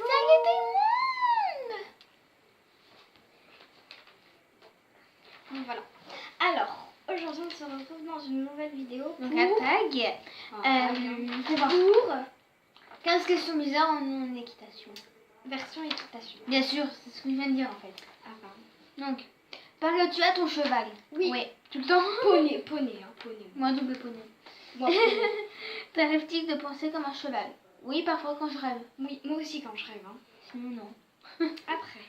Salut tout le monde. Voilà. Alors, aujourd'hui on se retrouve dans une nouvelle vidéo Donc un tag pour 15 questions bizarres en équitation. version équitation. Bien sûr, c'est ce que je viens de dire en fait. Ah pardon. Donc, parles-tu à ton cheval? Oui. Tout le temps. Poney. Moi, double poney. Moi, poney. T'arrive-t-il de penser comme un cheval? Oui, parfois quand je rêve. Oui, moi aussi quand je rêve. Hein. Sinon, non. Après.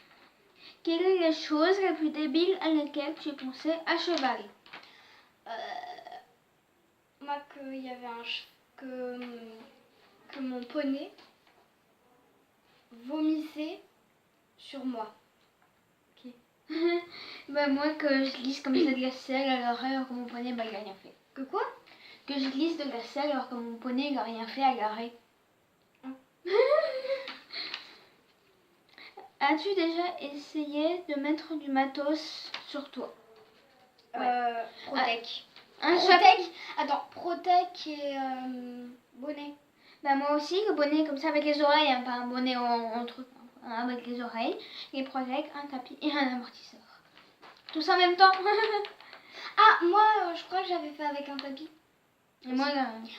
Quelle est la chose la plus débile à laquelle tu pensais à cheval? Moi, qu'il y avait que mon poney vomissait sur moi. Bah moi que je glisse comme ça de la selle à l'arrêt alors que mon poney bah il a rien fait. Que quoi? Que je glisse de la selle alors que mon poney il a rien fait à l'arrêt. As-tu déjà essayé de mettre du matos sur toi? Protec. Un Protec. Attends, Protec et bonnet. Bah moi aussi, le bonnet comme ça avec les oreilles, hein, pas un bonnet en truc, hein, avec les oreilles, les Protec, un tapis et un amortisseur. Tout ça en même temps. Ah, moi, je crois que j'avais fait avec un tapis. Et moi,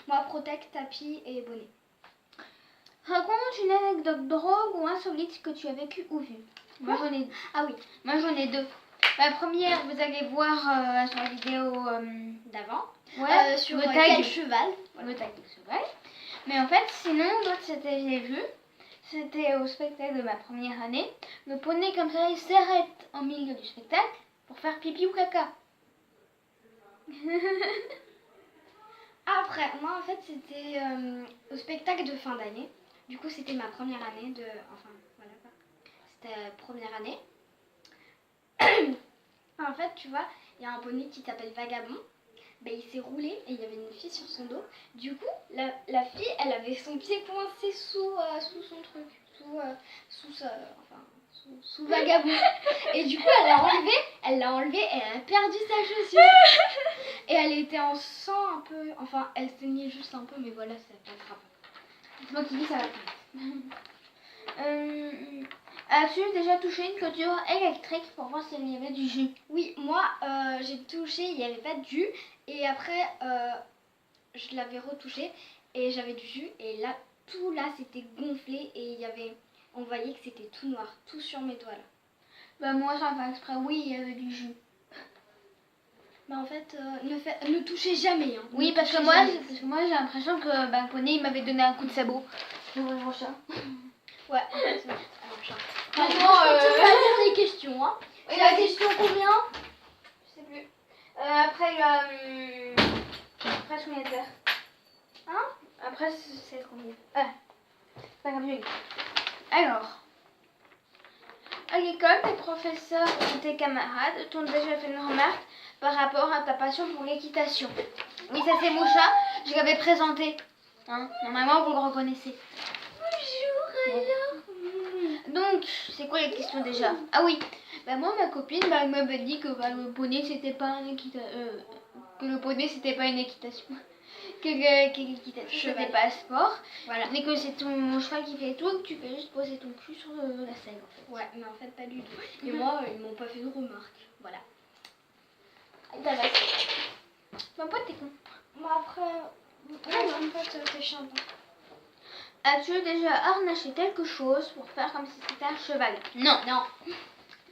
Moi, Protec, tapis et bonnet. raconte une anecdote drôle ou insolite que tu as vécu ou vu. Moi j'en ai. Ah oui, Moi j'en ai deux. La première, vous allez voir sur la vidéo d'avant. ouais, Sur le quel tag. cheval. Le tag de cheval. Mais en fait, sinon, l'autre, c'était, j'ai vu, c'était au spectacle de ma première année. Le poney, comme ça, il s'arrête en milieu du spectacle pour faire pipi ou caca. Après, moi, en fait, c'était au spectacle de fin d'année. Du coup, c'était ma première année de... Enfin, voilà quoi. C'était première année. En fait, tu vois, il y a un poney qui s'appelle Vagabond. Ben, il s'est roulé et il y avait une fille sur son dos. Du coup, la fille, elle avait son pied coincé sous son truc. Sous Vagabond. Et du coup, elle l'a enlevé et elle a perdu sa chaussure. Et elle était en sang un peu. Enfin, elle saignait juste un peu, mais voilà, c'est pas grave. C'est moi qui dis ça va plus. As-tu déjà touché une clôture électrique pour voir s'il y avait du jus? Oui, moi, j'ai touché, il n'y avait pas de jus. Et après, je l'avais retouché et j'avais du jus. Et là, tout là, c'était gonflé et on voyait que c'était tout noir, tout sur mes doigts là. Bah moi, sans faire exprès, oui, il y avait du jus. Mais en fait, ne touchez jamais. Hein. Oui, parce que moi, j'ai l'impression que le poney, il m'avait donné un coup de sabot. J'ouvre mon chat. Ouais, en fait, c'est un chat. Maintenant, tu vas lire les questions. Hein. Oui, C'est la question combien? Je sais plus. Après, il y a... Après, je vais faire. Hein? Après, c'est combien? C'est pas grave, je lis. Alors, à l'école, tes professeurs et tes camarades t'ont déjà fait une remarque par rapport à ta passion pour l'équitation. Oui, ça c'est mon chat, je l'avais présenté. Hein, normalement, vous le reconnaissez. Bonjour, alors. Donc, c'est quoi les questions déjà? Ah oui, bah moi, ma copine, bah, elle m'avait dit que le poney, c'était pas une que le poney, c'était pas une équitation. Que l'équitation, c'était pas un sport. Voilà. Mais que c'est ton cheval qui fait tout et que tu fais juste poser ton cul sur la selle, en fait. Ouais, mais en fait, pas du tout. Et moi, ils m'ont pas fait de remarques. Voilà. Ma pote, t'es con. Moi, après... en fait, t'es chiant. As-tu déjà harnaché quelque chose pour faire comme si c'était un cheval? Non. Non.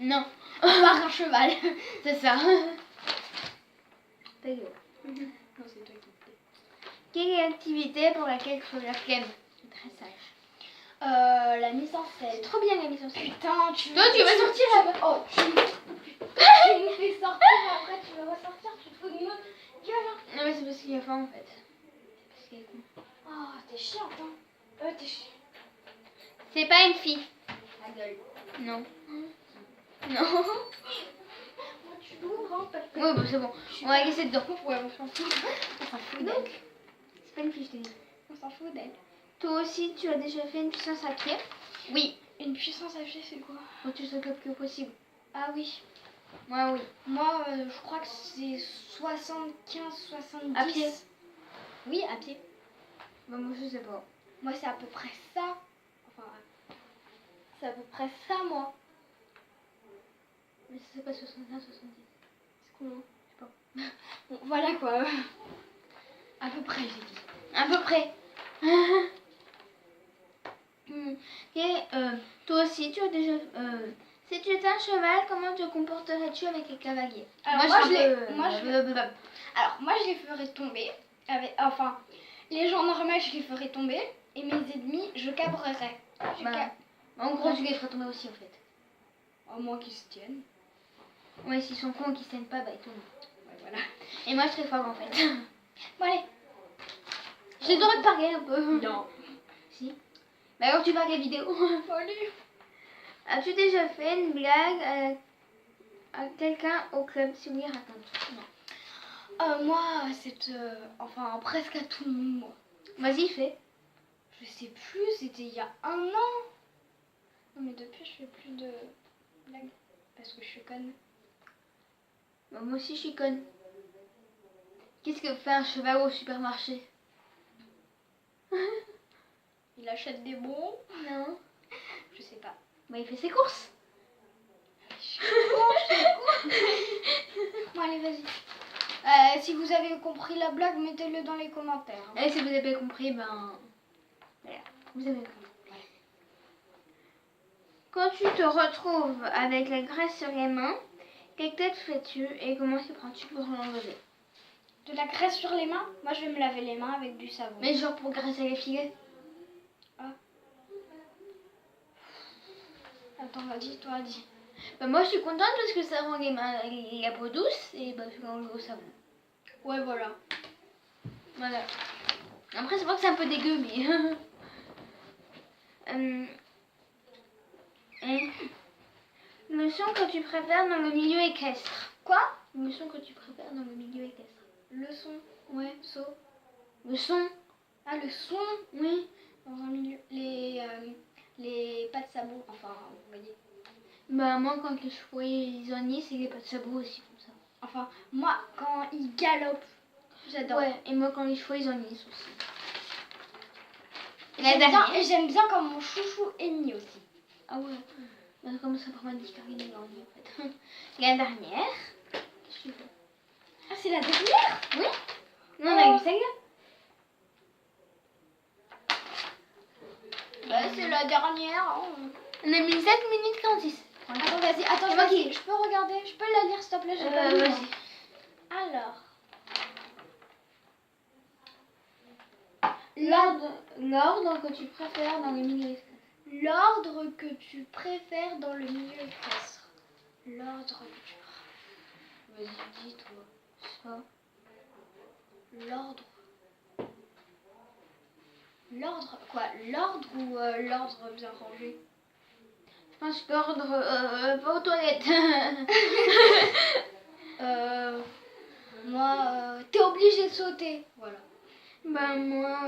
Non. Par un cheval. C'est ça. Ta gueule. Non, c'est toi qui me plais. Quelle est l'activité pour laquelle tu as la flemme? C'est très sage. La mise en C'est scène. trop bien la mise en scène. Putain, Toi, tu vas sortir là-bas. Oh, tu me fais sortir, après tu vas ressortir, tu te fous de ma gueule. Hein. Non, mais c'est parce qu'il a faim en fait. C'est parce qu'il est con. Oh, t'es chiante, hein. T'es chiante. C'est pas une fille. Ta gueule. Non. Non. Moi, tu l'ouvres, hein, parce que... Oui, bah c'est bon. On va laisser dedans. Ouais, on s'en fout. On s'en fout d'elle. Donc, c'est pas une fille, je te dis. On s'en fout d'elle. Toi aussi, tu as déjà fait une puissance à pied? Oui. Une puissance à pied, c'est quoi? Faut que tu sois le plus possible. Ah oui. Moi, oui. Moi, je crois que c'est 75, 70. À pied? Oui, à pied. Bah, moi, je sais pas. Moi, c'est à peu près ça. Enfin, C'est à peu près ça, moi. Mais c'est pas 65, 70. C'est combien? Je sais pas. Bon, voilà quoi. À peu près, j'ai dit. À peu près. Et toi aussi, tu as déjà... si tu étais un cheval, comment te comporterais-tu avec les cavaliers? Alors, Alors, moi, je les ferais tomber. Enfin, les gens normaux, je les ferais tomber. Et mes ennemis, je cabrerais. en gros, tu les ferais tomber aussi, en fait. À moins qu'ils se tiennent. Ouais, s'ils sont cons et qu'ils se tiennent pas, bah ils tombent. Ouais, voilà. Et moi, je serais fort, en fait. Bon, allez. J'ai le droit de parler un peu. Non. Si. Bah alors, tu parles la vidéo. Allez. As-tu déjà fait une blague à quelqu'un au club? Si oui, raconte. Non. Moi, c'est... enfin, presque à tout le monde, moi. Vas-y, fais. Je sais plus, c'était il y a 1 an. Non, mais depuis, je fais plus de blagues. Parce que je suis conne. Bah, moi aussi, je suis conne. Qu'est-ce que fait un cheval au supermarché? Il achète des bons. Non. Je sais pas. Bah, il fait ses courses. Bon, allez, vas-y. Si vous avez compris la blague, mettez-le dans les commentaires. Et si vous avez compris, ben... Voilà, vous avez compris. Quand tu te retrouves avec la graisse sur les mains, quelle tête fais-tu et comment t'y prends-tu pour l'enlever? De la graisse sur les mains? Moi, je vais me laver les mains avec du savon. Mais genre pour graisser les filets? Ah. Attends, vas-y, toi, dis. Bah moi, je suis contente parce que ça rend les mains, la peau douce et bah je l'enlève au savon. Ouais, voilà. Voilà. Après, c'est vrai que c'est un peu dégueu, mais... Leçon que tu préfères dans le milieu équestre. Quoi? Leçon que tu préfères dans le milieu équestre. Le son. Ouais. Saut. Le son. Ah, le son. Oui. Dans un milieu. Les pas de sabot. Enfin, vous voyez. Bah moi, quand les chevaux ils ennisent, il n'y a pas de sabot aussi comme ça. Enfin, moi, quand ils galopent, j'adore. Ouais, et moi, quand les chevaux ils ennisent aussi. J'aime bien quand mon chouchou hennit aussi. Ah ouais. Bah, comme ça pour m'indiquer qu'il est en fait. La dernière. Qu'est-ce que tu fais? Ah, c'est la dernière? Oui. Non, on a eu celle-là. Bah, c'est la dernière. Hein. On a mis 7 minutes 46. Attends, vas-y, attends, C'est moi qui- je peux regarder, je peux la lire s'il te plaît, j'ai pas lu. Vas-y. Alors. L'ordre que tu préfères dans le milieu équestre. L'ordre que tu préfères dans le milieu équestre. L'ordre que tu préfères. Vas-y, dis-toi. Ça. L'ordre. L'ordre, quoi? L'ordre ou l'ordre bien rangé? Je pense que l'ordre va aux toilettes. Moi, t'es obligé de sauter. Voilà. Ben moi,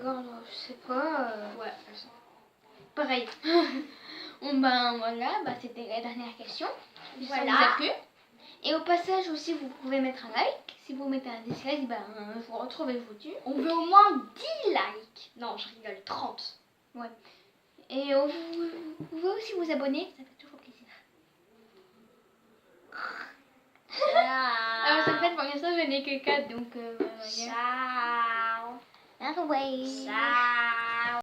l'ordre, je sais pas. Ouais. Pareil. Ben voilà, bah, c'était la dernière question. Voilà. Ça vous a plu. Et au passage aussi, vous pouvez mettre un like. Si vous mettez un dislike, ben vous retrouvez-vous dessus. On veut au moins 10 likes. Non, je rigole, 30. Ouais. Et vous pouvez aussi vous abonner, ça fait toujours plaisir. Alors ça fait pour l'instant je n'ai que 4 donc voilà. Ciao. Bye. Ciao.